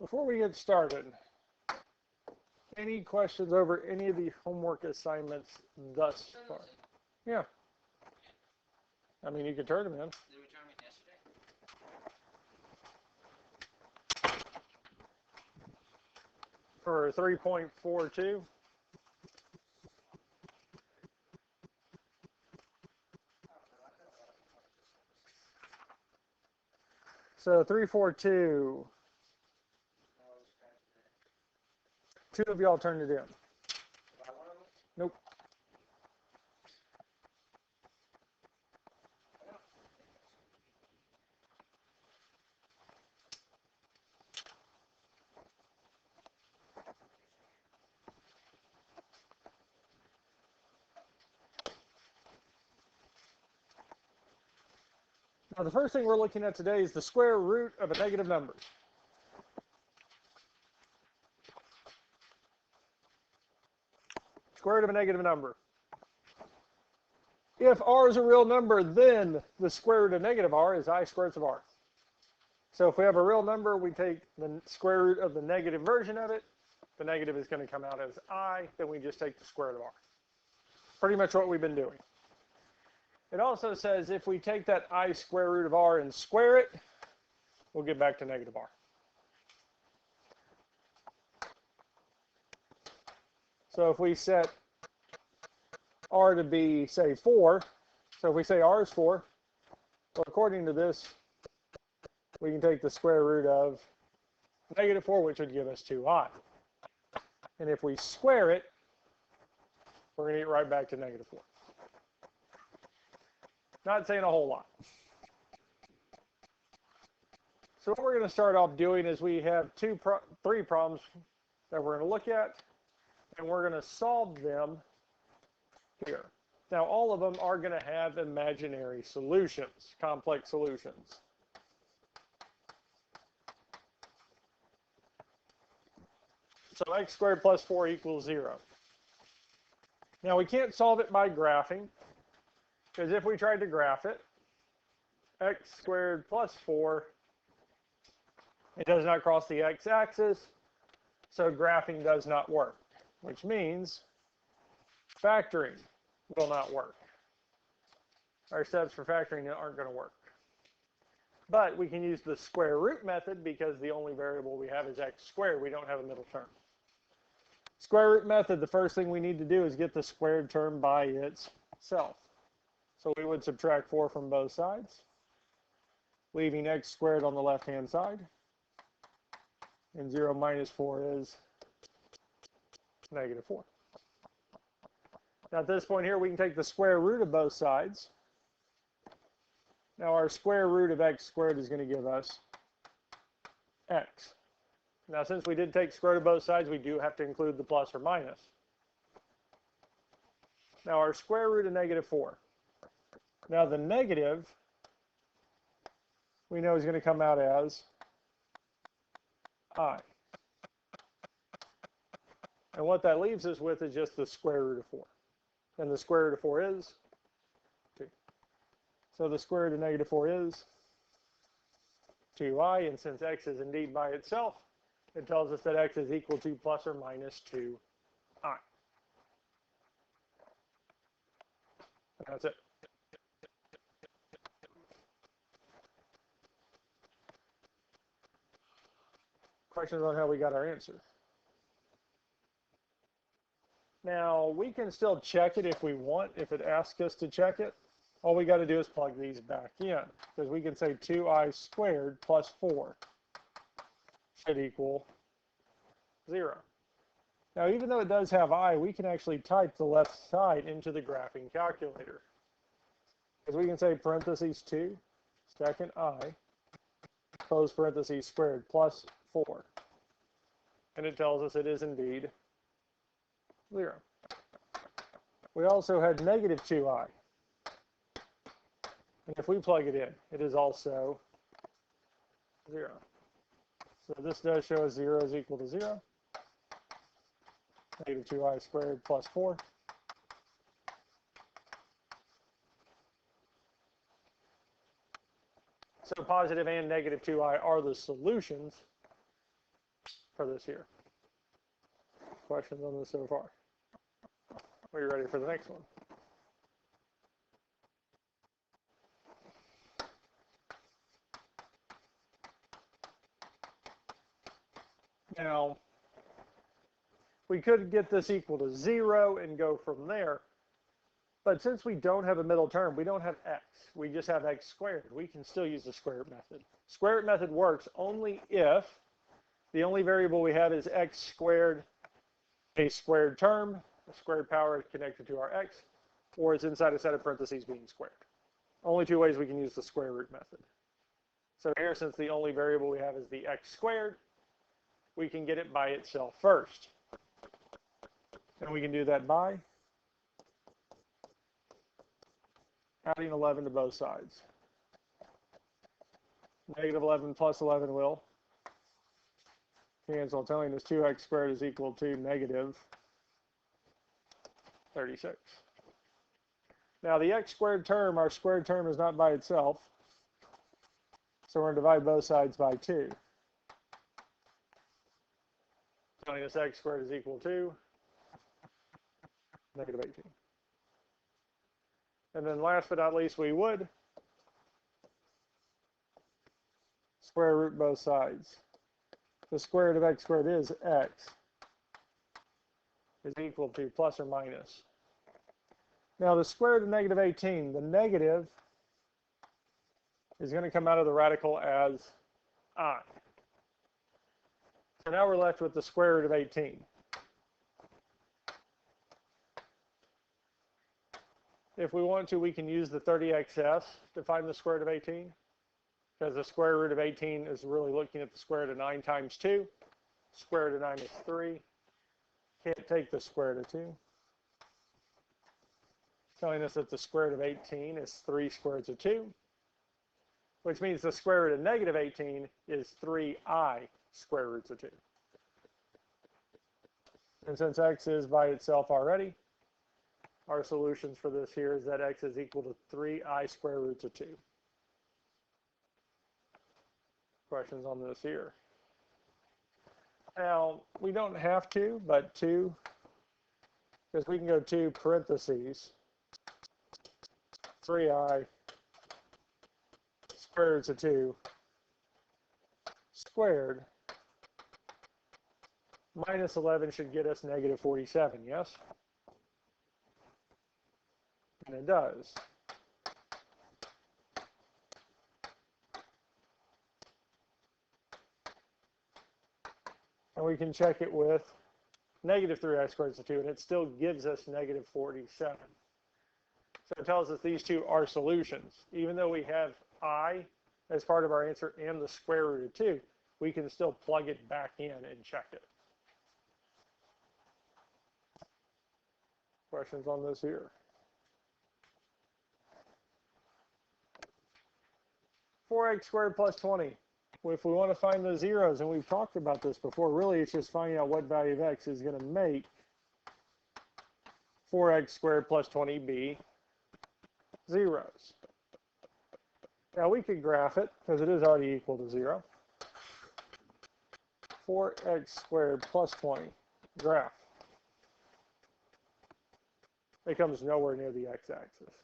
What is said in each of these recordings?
Before we get started, any questions over any of the homework assignments thus far? Yeah. I mean, you can turn them in. Did we turn them in yesterday? For 3.42. So 342. Two of y'all turned it in. Nope. Now the first thing we're looking at today is the square root of a negative number. Square root of a negative number. If r is a real number, then the square root of negative r is I squared of r. So if we have a real number, we take the square root of the negative version of it. The negative is going to come out as I, then we just take the square root of r. Pretty much what we've been doing. It also says if we take that I square root of r and square it, we'll get back to negative r. So if we set r to be, say, 4, so if we say r is 4, well, according to this, we can take the square root of negative 4, which would give us 2i. And if we square it, we're going to get right back to negative 4. Not saying a whole lot. So what we're going to start off doing is we have three problems that we're going to look at, and we're going to solve them here. Now, all of them are going to have imaginary solutions, complex solutions. So x squared plus 4 equals 0. Now, we can't solve it by graphing, because if we tried to graph it, x squared plus 4, it does not cross the x-axis, so graphing does not work, which means factoring will not work. Our steps for factoring aren't going to work. But we can use the square root method because the only variable we have is x squared. We don't have a middle term. Square root method, the first thing we need to do is get the squared term by itself. So we would subtract 4 from both sides, leaving x squared on the left-hand side. And 0 minus 4 is negative 4. Now at this point here, we can take the square root of both sides. Now our square root of x squared is going to give us x. Now since we did take square root of both sides, we do have to include the plus or minus. Now our square root of negative 4. Now the negative, we know is going to come out as I. And what that leaves us with is just the square root of 4. And the square root of 4 is 2. So the square root of negative 4 is 2i. And since x is indeed by itself, it tells us that x is equal to plus or minus 2i. That's it. Questions on how we got our answer? Now, we can still check it if we want, if it asks us to check it. All we got to do is plug these back in, because we can say 2i squared plus 4 should equal 0. Now, even though it does have I, we can actually type the left side into the graphing calculator. Because we can say parentheses 2, second I, close parentheses squared plus 4. And it tells us it is indeed 0. We also had negative 2i. And if we plug it in, it is also 0. So this does show us 0 is equal to 0. Negative 2i squared plus 4. So positive and negative 2i are the solutions for this here. Questions on this so far? Are you ready for the next one? Now, we could get this equal to 0 and go from there. But since we don't have a middle term, we don't have x. We just have x squared. We can still use the square root method. Square root method works only if the only variable we have is x squared, a squared term, a squared power connected to our x, or it's inside a set of parentheses being squared. Only two ways we can use the square root method. So here, since the only variable we have is the x squared, we can get it by itself first. And we can do that by adding 11 to both sides. Negative 11 plus 11 will cancel, telling us 2x squared is equal to negative 36. Now the x squared term, our squared term is not by itself, so we're going to divide both sides by 2. Telling us x squared is equal to negative 18. And then last but not least, we would square root both sides. The square root of x squared is x is equal to plus or minus. Now the square root of negative 18, the negative is going to come out of the radical as I. So now we're left with the square root of 18. If we want to, we can use the 30xs to find the square root of 18, because the square root of 18 is really looking at the square root of 9 times 2. Square root of 9 is 3. Can't take the square root of 2. Telling us that the square root of 18 is 3 square roots of 2, which means the square root of negative 18 is 3i square roots of 2. And since x is by itself already, our solutions for this here is that x is equal to 3i square roots of 2. Questions on this here? Now, we don't have to, but 2, because we can go 2 parentheses, 3i square roots of 2 squared minus 11 should get us negative 47, yes? And it does. And we can check it with negative 3i squared to 2, and it still gives us negative 47. So it tells us these two are solutions. Even though we have I as part of our answer and the square root of 2, we can still plug it back in and check it. Questions on this here? Four x squared plus 20. If we want to find the zeros, and we've talked about this before, really it's just finding out what value of x is going to make 4x squared plus 20 be zeros. Now we could graph it, because it is already equal to 0. 4x squared plus 20, graph. It comes nowhere near the x-axis.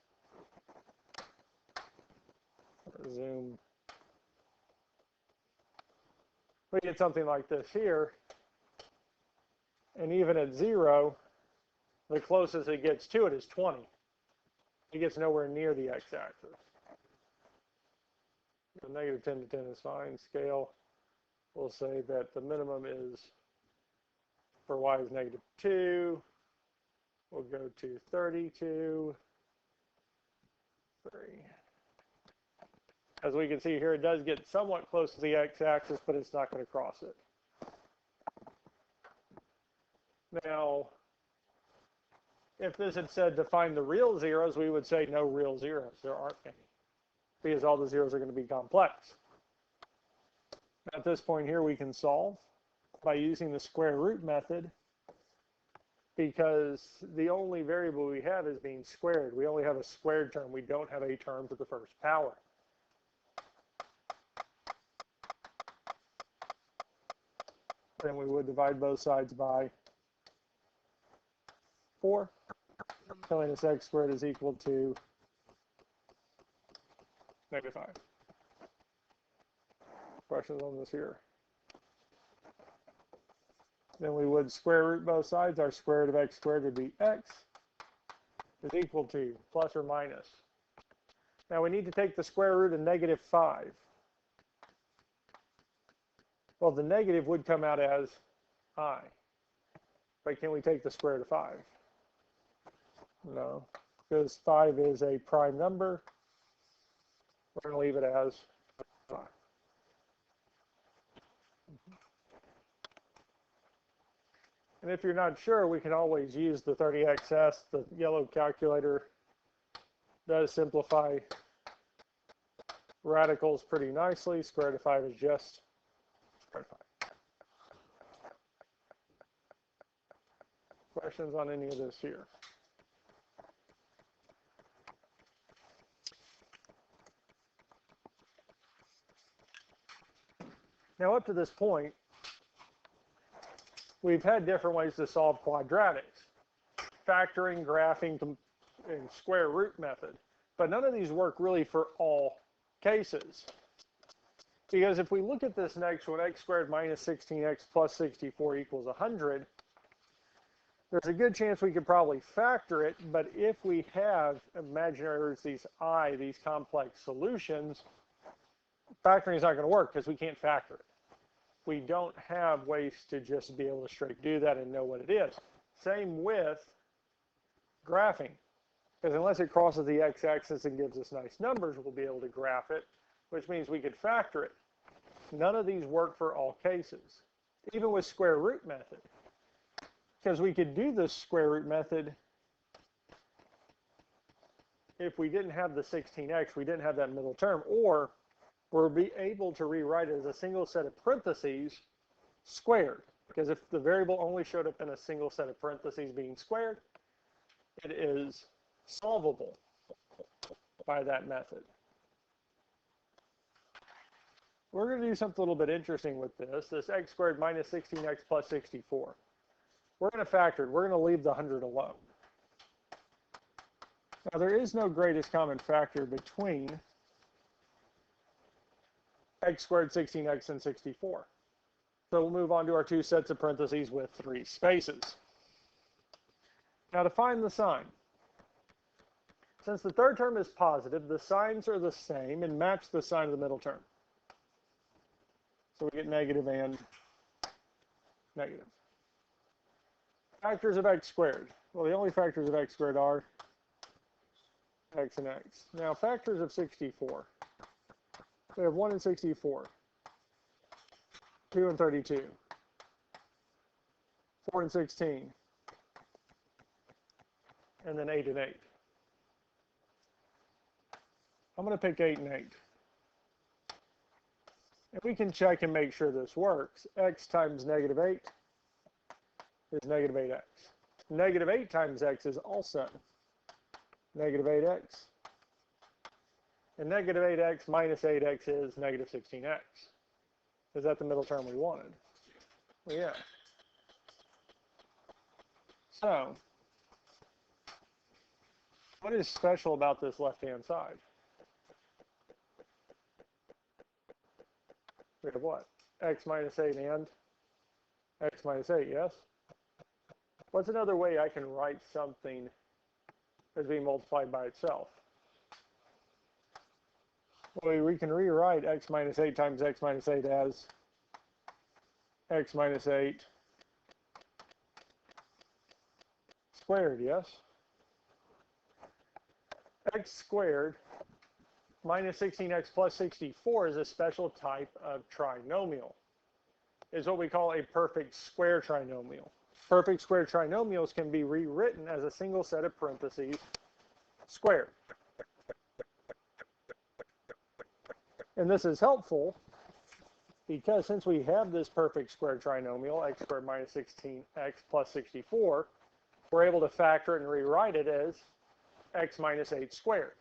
Zoom. We get something like this here, and even at 0, the closest it gets to it is 20. It gets nowhere near the x-axis. The negative 10 to 10 is fine. Scale, we'll say that the minimum is, for y is negative 2. We'll go to 32, 3. As we can see here, it does get somewhat close to the x-axis, but it's not going to cross it. Now, if this had said to find the real zeros, we would say no real zeros. There aren't any, because all the zeros are going to be complex. At this point here, we can solve by using the square root method, because the only variable we have is being squared. We only have a squared term. We don't have a term to the first power. then we would divide both sides by 4, telling us x squared is equal to -5. Questions on this here? Then we would square root both sides. Our square root of x squared would be x is equal to plus or minus. Now we need to take the square root of -5. Well, the negative would come out as I. But can we take the square root of 5? No, because 5 is a prime number. We're going to leave it as 5. And if you're not sure, we can always use the 30xs. The yellow calculator does simplify radicals pretty nicely. Square root of 5 is just square root of 5. Questions on any of this here? Now, up to this point, we've had different ways to solve quadratics. Factoring, graphing, and square root method. But none of these work really for all cases. Because if we look at this next one, x squared minus 16x plus 64 equals 100, there's a good chance we could probably factor it, but if we have imaginary roots, these complex solutions, factoring is not going to work because we can't factor it. We don't have ways to just be able to straight do that and know what it is. Same with graphing, because unless it crosses the x-axis and gives us nice numbers, we'll be able to graph it, which means we could factor it. None of these work for all cases, even with square root method, because we could do the square root method if we didn't have the 16x, we didn't have that middle term, or we'll be able to rewrite it as a single set of parentheses squared, because if the variable only showed up in a single set of parentheses being squared, it is solvable by that method. We're going to do something a little bit interesting with this x squared minus 16x plus 64. We're going to factor it. We're going to leave the 100 alone. Now, there is no greatest common factor between x squared, 16x, and 64. So we'll move on to our two sets of parentheses with 3 spaces. Now to find the sign. Since the third term is positive, the signs are the same and match the sign of the middle term. So we get negative and negative. Factors of x squared. Well, the only factors of x squared are x and x. Now factors of 64. We have 1 and 64, 2 and 32, 4 and 16, and then 8 and 8. I'm going to pick 8 and 8. And we can check and make sure this works. X times negative 8 is negative 8x. Negative 8 times x is also negative 8x. And negative 8x minus 8x is negative 16x. Is that the middle term we wanted? Well, yeah. So, what is special about this left-hand side? We have what? X minus 8 and x minus 8, yes? What's another way I can write something as being multiplied by itself? Well, we can rewrite x minus 8 times x minus 8 as x minus 8 squared, yes? X squared minus 16x plus 64 is a special type of trinomial. It's what we call a perfect square trinomial. Perfect square trinomials can be rewritten as a single set of parentheses squared. And this is helpful because since we have this perfect square trinomial, x squared minus 16x plus 64, we're able to factor it and rewrite it as x minus 8 squared.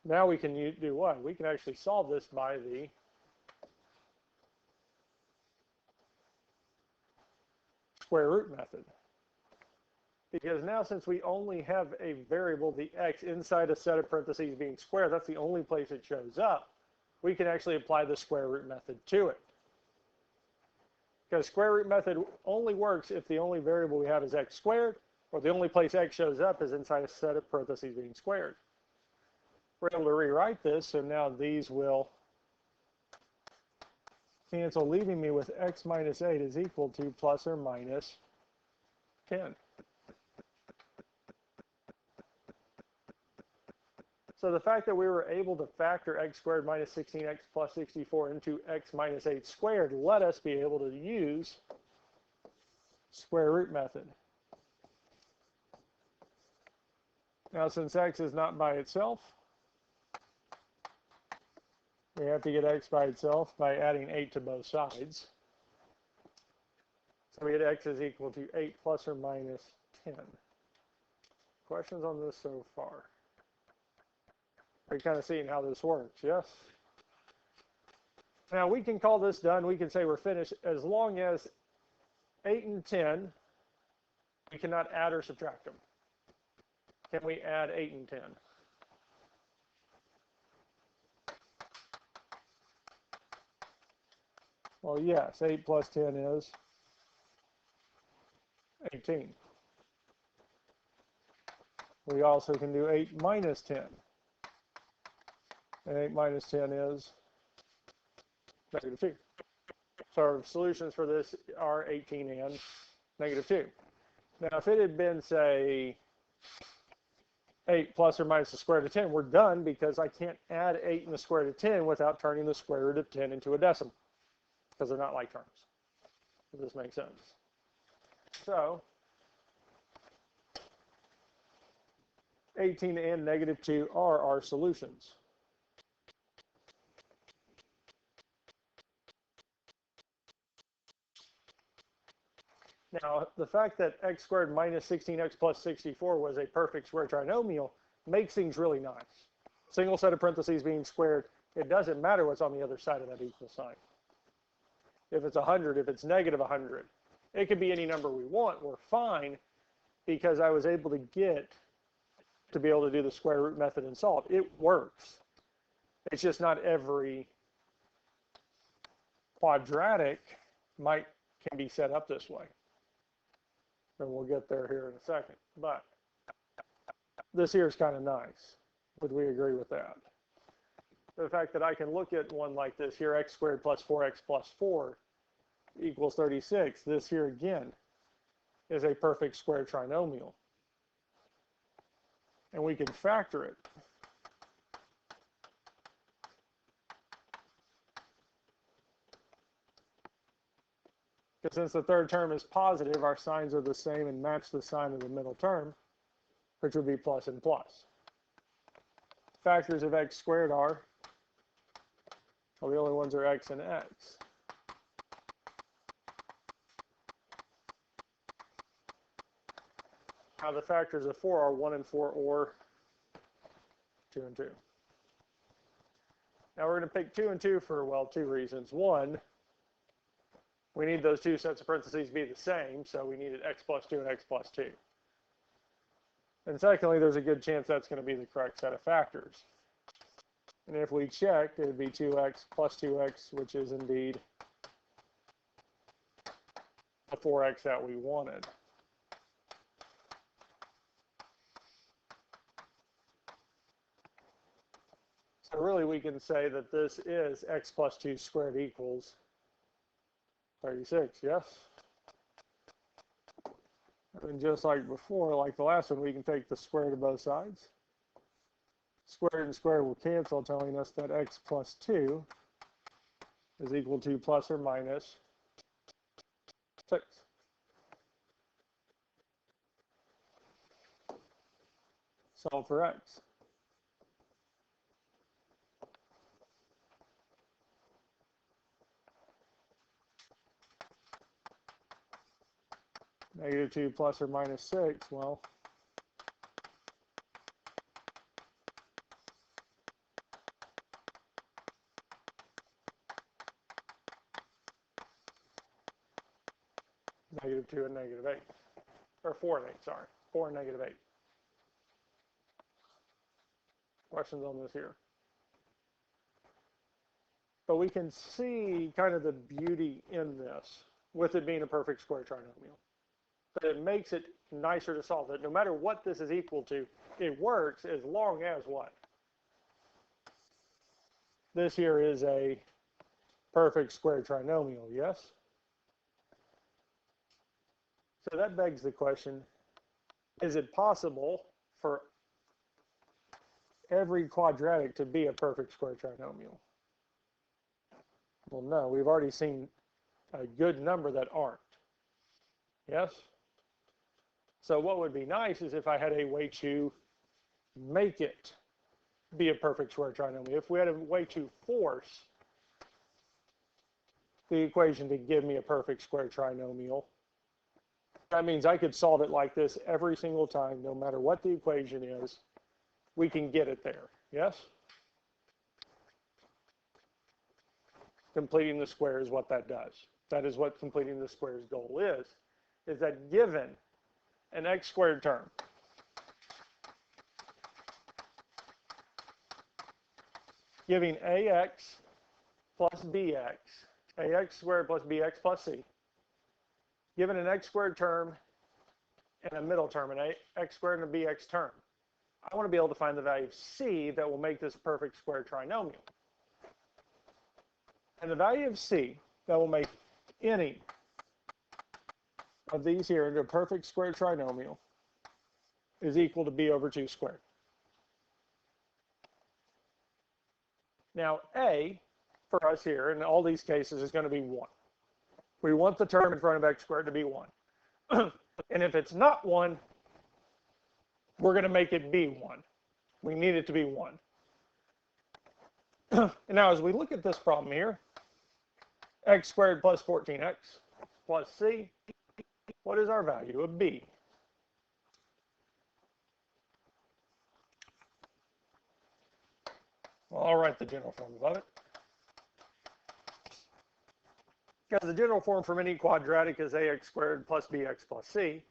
Now we can do what? We can actually solve this by the square root method. Because now since we only have a variable, the x, inside a set of parentheses being square, that's the only place it shows up, we can actually apply the square root method to it. Because square root method only works if the only variable we have is x squared, or the only place x shows up is inside a set of parentheses being squared. We're able to rewrite this, so now these will cancel, leaving me with x minus 8 is equal to plus or minus 10. So the fact that we were able to factor x squared minus 16x plus 64 into x minus 8 squared let us be able to use square root method. Now, since x is not by itself, we have to get x by itself by adding 8 to both sides. So we get x is equal to 8 plus or minus 10. Questions on this so far? Are you kind of seeing how this works? Yes? Now, we can call this done. We can say we're finished as long as 8 and 10, we cannot add or subtract them. Can we add 8 and 10? Well, yes, 8 plus 10 is 18. We also can do 8 minus 10. And 8 minus 10 is negative 2. So our solutions for this are 18 and negative 2. Now, if it had been, say, 8 plus or minus the square root of 10, we're done because I can't add 8 in the square root of 10 without turning the square root of 10 into a decimal, because they're not like terms. Does this make sense? So 18 and negative 2 are our solutions. Now, the fact that x squared minus 16x plus 64 was a perfect square trinomial makes things really nice. Single set of parentheses being squared, it doesn't matter what's on the other side of that equal sign. If it's 100, if it's negative 100, it could be any number we want. We're fine because I was able to get to be able to do the square root method and solve. It works. It's just not every quadratic can be set up this way. And we'll get there here in a second. But this here is kind of nice. Would we agree with that? The fact that I can look at one like this here, x squared plus 4x plus 4 equals 36. This here again is a perfect square trinomial. And we can factor it. Because since the third term is positive, our signs are the same and match the sign of the middle term, which would be plus and plus. Factors of x squared are, well, the only ones are x and x. Now the factors of 4 are 1 and 4 or 2 and 2. Now we're going to pick 2 and 2 for, well, 2 reasons. One, we need those two sets of parentheses to be the same, so we needed x plus 2 and x plus 2. And secondly, there's a good chance that's going to be the correct set of factors. And if we checked, it would be 2x plus 2x, which is indeed the 4x that we wanted. So really, we can say that this is x plus 2 squared equals 36, yes? And just like before, like the last one, we can take the square root of both sides. Squared and squared will cancel, telling us that x plus 2 is equal to plus or minus 6. Solve for x. Negative 2 plus or minus 6, well, -2 and -8. Or 4 and 8, sorry. 4 and -8. Questions on this here? But we can see kind of the beauty in this with it being a perfect square trinomial. But it makes it nicer to solve it. No matter what this is equal to, it works as long as what? This here is a perfect square trinomial, yes? So that begs the question, is it possible for every quadratic to be a perfect square trinomial? Well, no, we've already seen a good number that aren't. Yes? So what would be nice is if I had a way to make it be a perfect square trinomial. If we had a way to force the equation to give me a perfect square trinomial, that means I could solve it like this every single time, no matter what the equation is, we can get it there. Yes? Completing the square is what that does. That is what completing the square's goal is that given an x squared term, giving ax plus bx, ax squared plus bx plus c, given an x squared term and a middle term, an x squared and a bx term, I want to be able to find the value of c that will make this perfect square trinomial. And the value of c that will make any of these here into a perfect square trinomial is equal to b over 2 squared. Now, a for us here in all these cases is going to be 1. We want the term in front of x squared to be 1. And if it's not 1, we're going to make it be 1. We need it to be 1. And now as we look at this problem here, x squared plus 14x plus c, what is our value of b? Well, I'll write the general form of it. Because the general form from any quadratic is ax squared plus bx plus c.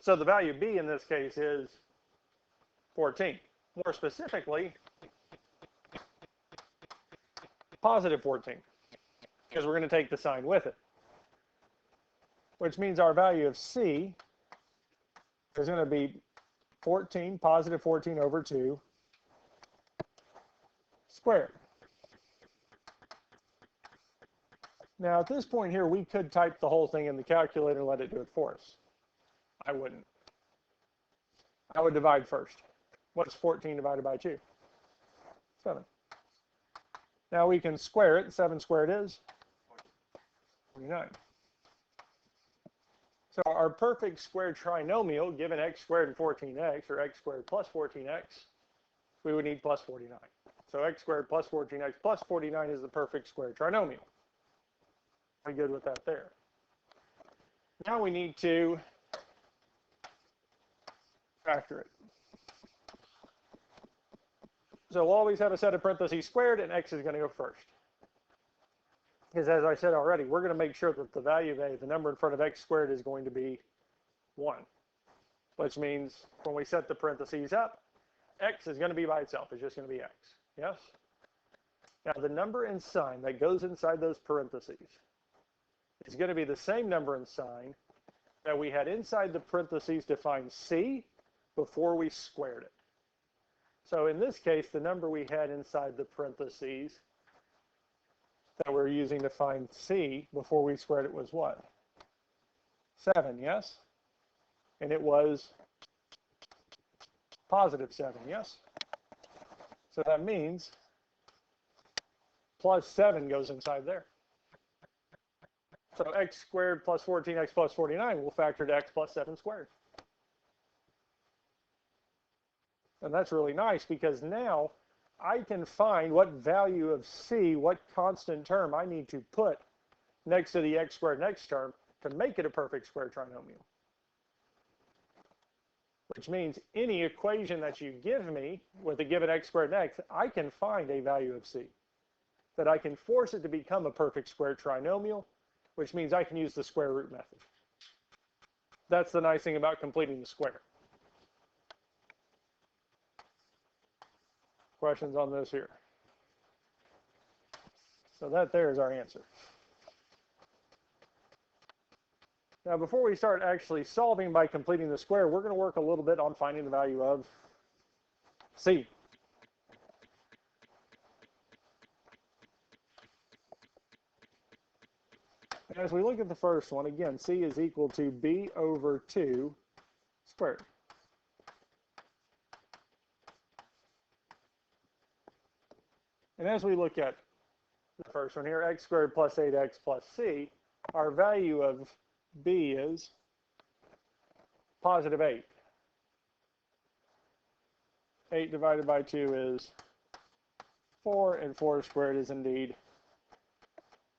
So the value of b in this case is 14. More specifically, positive 14. Because we're going to take the sign with it. Which means our value of c is going to be 14, positive 14 over 2 squared. Now, at this point here, we could type the whole thing in the calculator and let it do it for us. I wouldn't. I would divide first. What's 14 divided by 2? 7. Now we can square it. 7 squared is 49. So our perfect square trinomial, given x squared and 14x, or x squared plus 14x, we would need plus 49. So x squared plus 14x plus 49 is the perfect square trinomial. We're good with that there. Now we need to factor it. So we'll always have a set of parentheses squared, and x is going to go first. Because as I said already, we're going to make sure that the value of a, the number in front of x squared, is going to be 1. Which means when we set the parentheses up, x is going to be by itself. It's just going to be x. Yes? Now the number and sign that goes inside those parentheses is going to be the same number and sign that we had inside the parentheses to find c before we squared it. So in this case, the number we had inside the parentheses that we're using to find c before we squared it was what? 7, yes? And it was positive 7, yes? So that means plus 7 goes inside there. So x squared plus 14x plus 49 will factor to x plus 7 squared. And that's really nice because now I can find what value of c, what constant term I need to put next to the x squared next term to make it a perfect square trinomial. Which means any equation that you give me with a given x squared and x, I can find a value of c. That I can force it to become a perfect square trinomial, which means I can use the square root method. That's the nice thing about completing the square. Questions on this here? So that there is our answer. Now, before we start actually solving by completing the square, we're going to work a little bit on finding the value of C. As we look at the first one, again, C is equal to B over 2 squared. And as we look at the first one here, x squared plus 8x plus C, our value of B is positive 8. 8 divided by 2 is 4, and 4 squared is indeed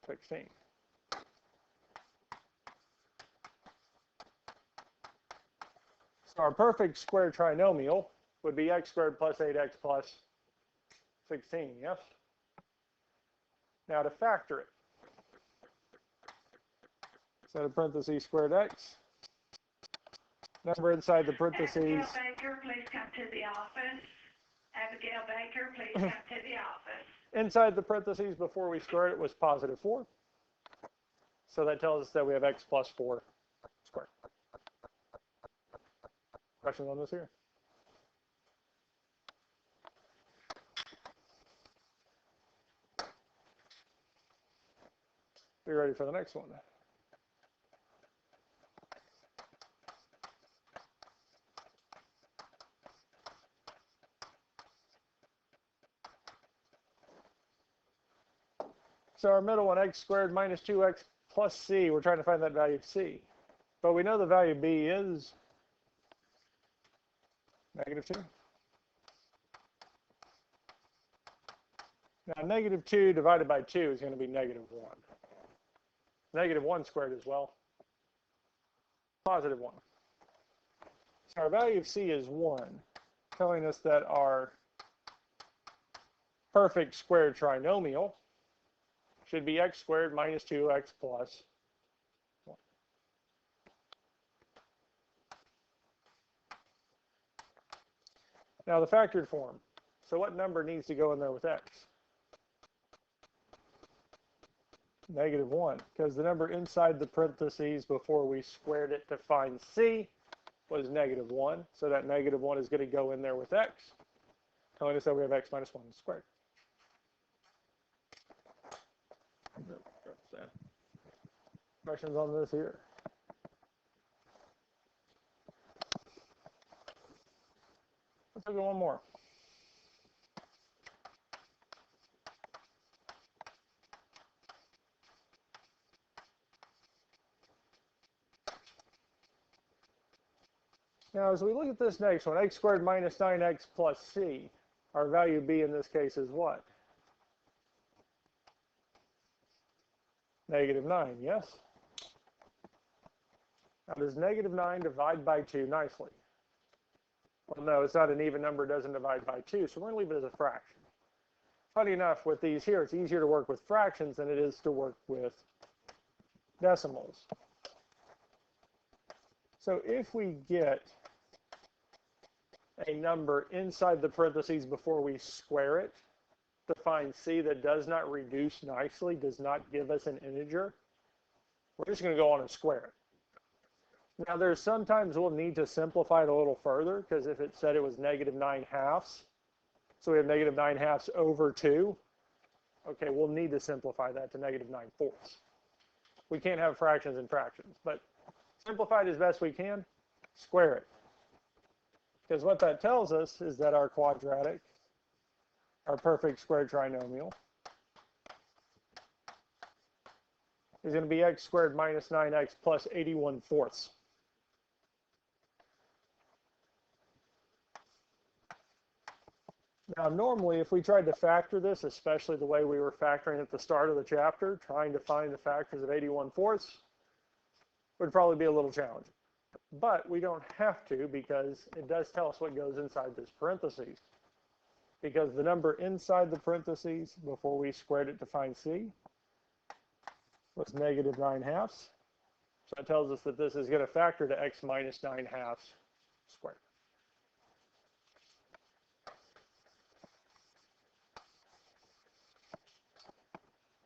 16. So our perfect square trinomial would be x squared plus 8x plus 16, yes? Now to factor it, set of parentheses squared x, number inside the parentheses. Abigail Baker, please come to the office. Abigail Baker, please come to the office. Inside the parentheses before we squared it was positive 4. So that tells us that we have x plus 4 squared. Questions on this here? Be ready for the next one. So our middle one, x squared minus 2x plus c, we're trying to find that value of c. But we know the value of b is negative 2. Now negative 2 divided by 2 is going to be negative 1. Negative 1 squared as well. Positive 1. So our value of c is 1, telling us that our perfect square trinomial should be x squared minus 2x plus 1. Now the factored form. So what number needs to go in there with x? Negative 1, because the number inside the parentheses before we squared it to find c was negative 1. So that negative 1 is going to go in there with x, telling us that we have x minus 1 squared. Questions on this here? Let's look at one more. Now, as we look at this next one, x squared minus 9x plus c, our value b in this case is what? Negative 9, yes? Now, does negative 9 divide by 2 nicely? Well, no, it's not an even number, it doesn't divide by 2, so we're going to leave it as a fraction. Funny enough, with these here, it's easier to work with fractions than it is to work with decimals. So if we get a number inside the parentheses before we square it to find c that does not reduce nicely, does not give us an integer, we're just going to go on and square it. Now, there's sometimes we'll need to simplify it a little further, because if it said it was negative 9 halves, so we have negative 9 halves over 2, okay, we'll need to simplify that to negative 9 fourths. We can't have fractions and fractions, but simplify it as best we can, square it. Because what that tells us is that our quadratic, our perfect square trinomial, is going to be x squared minus 9x plus 81 fourths. Now, normally, if we tried to factor this, especially the way we were factoring at the start of the chapter, trying to find the factors of 81 fourths, would probably be a little challenging. But we don't have to, because it does tell us what goes inside this parentheses. Because the number inside the parentheses before we squared it to find c was negative 9/2. So that tells us that this is going to factor to x minus 9/2 squared.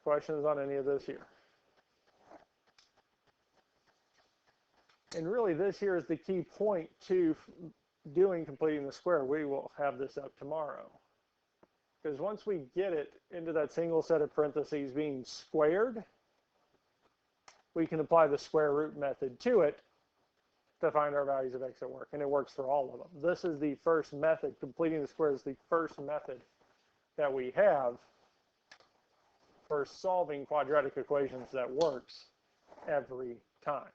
Questions on any of this here? And really, this here is the key point to completing the square. We will have this up tomorrow. Because once we get it into that single set of parentheses being squared, we can apply the square root method to it to find our values of x at work. And it works for all of them. This is the first method. Completing the square is the first method that we have for solving quadratic equations that works every time.